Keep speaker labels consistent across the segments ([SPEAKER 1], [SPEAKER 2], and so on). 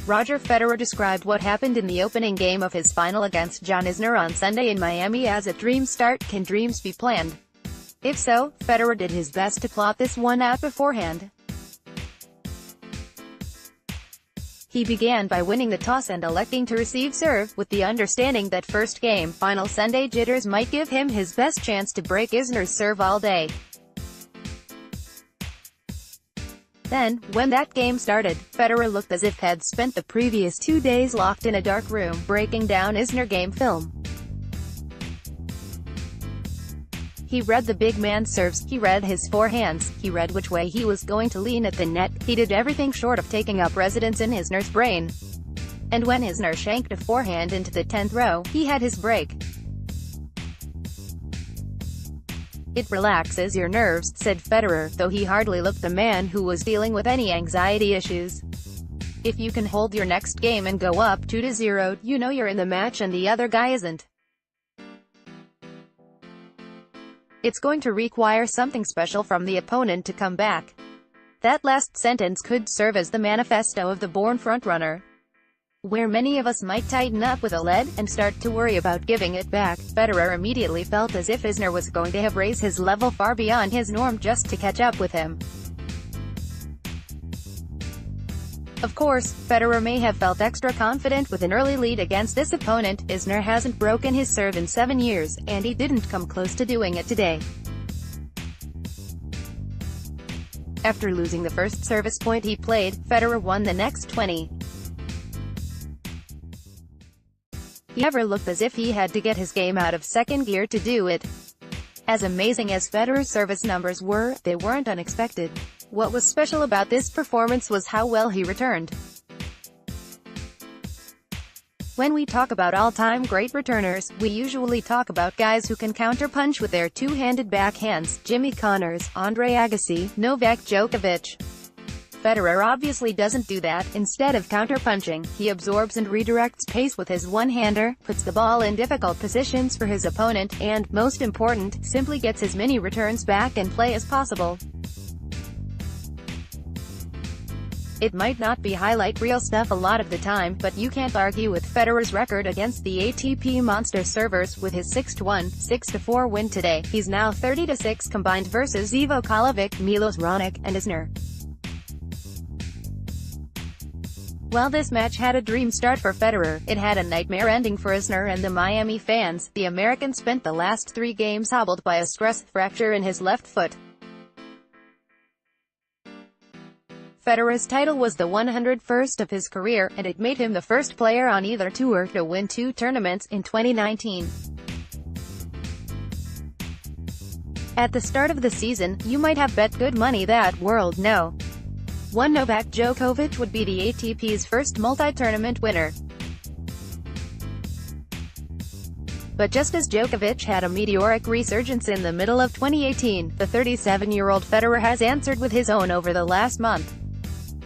[SPEAKER 1] Roger Federer described what happened in the opening game of his final against John Isner on Sunday in Miami as a dream start. Can dreams be planned? If so, Federer did his best to plot this one out beforehand. He began by winning the toss and electing to receive serve, with the understanding that first game, final Sunday jitters might give him his best chance to break Isner's serve all day. Then, when that game started, Federer looked as if had spent the previous 2 days locked in a dark room, breaking down Isner game film. He read the big man's serves, he read his forehands, he read which way he was going to lean at the net, he did everything short of taking up residence in Isner's brain. And when Isner shanked a forehand into the 10th row, he had his break. "It relaxes your nerves," said Federer, though he hardly looked the man who was dealing with any anxiety issues. "If you can hold your next game and go up 2-0, you know you're in the match and the other guy isn't. It's going to require something special from the opponent to come back." That last sentence could serve as the manifesto of the born frontrunner. Where many of us might tighten up with a lead, and start to worry about giving it back, Federer immediately felt as if Isner was going to have raised his level far beyond his norm just to catch up with him. Of course, Federer may have felt extra confident with an early lead against this opponent. Isner hasn't broken his serve in 7 years, and he didn't come close to doing it today. After losing the first service point he played, Federer won the next 20. He never looked as if he had to get his game out of second gear to do it. As amazing as Federer's service numbers were, they weren't unexpected. What was special about this performance was how well he returned. When we talk about all-time great returners, we usually talk about guys who can counterpunch with their two-handed backhands: Jimmy Connors, Andre Agassi, Novak Djokovic. Federer obviously doesn't do that. Instead of counterpunching, he absorbs and redirects pace with his one-hander, puts the ball in difficult positions for his opponent, and, most important, simply gets as many returns back in play as possible. It might not be highlight reel stuff a lot of the time, but you can't argue with Federer's record against the ATP monster servers. With his 6-1, 6-4 win today, he's now 30-6 combined versus Ivo Karlovic, Milos Raonic, and Isner. While this match had a dream start for Federer, it had a nightmare ending for Isner and the Miami fans. The American spent the last 3 games hobbled by a stress fracture in his left foot. Federer's title was the 101st of his career, and it made him the first player on either tour to win 2 tournaments in 2019. At the start of the season, you might have bet good money that World No. 1 Novak Djokovic would be the ATP's first multi-tournament winner. But just as Djokovic had a meteoric resurgence in the middle of 2018, the 37-year-old Federer has answered with his own over the last month.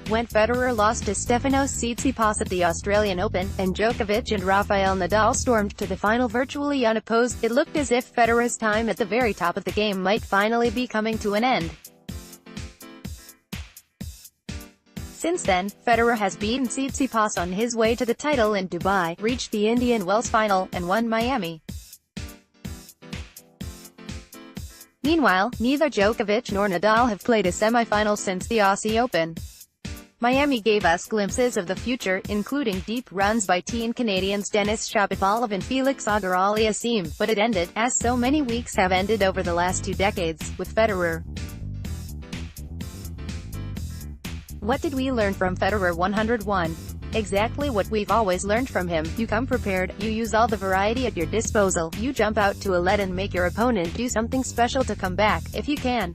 [SPEAKER 1] When Federer lost to Stefanos Tsitsipas at the Australian Open, and Djokovic and Rafael Nadal stormed to the final virtually unopposed, it looked as if Federer's time at the very top of the game might finally be coming to an end. Since then, Federer has beaten Tsitsipas on his way to the title in Dubai, reached the Indian Wells final, and won Miami. Meanwhile, neither Djokovic nor Nadal have played a semi-final since the Aussie Open. Miami gave us glimpses of the future, including deep runs by teen Canadians Denis Shapovalov and Felix Auger-Aliassime, but it ended, as so many weeks have ended over the last 2 decades, with Federer. What did we learn from Federer 101? Exactly what we've always learned from him. You come prepared, you use all the variety at your disposal, you jump out to a lead and make your opponent do something special to come back, if you can.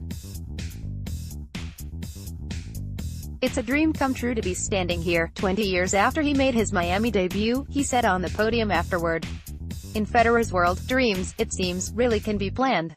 [SPEAKER 1] "It's a dream come true to be standing here, 20 years after he made his Miami debut," he said on the podium afterward. In Federer's world, dreams, it seems, really can be planned.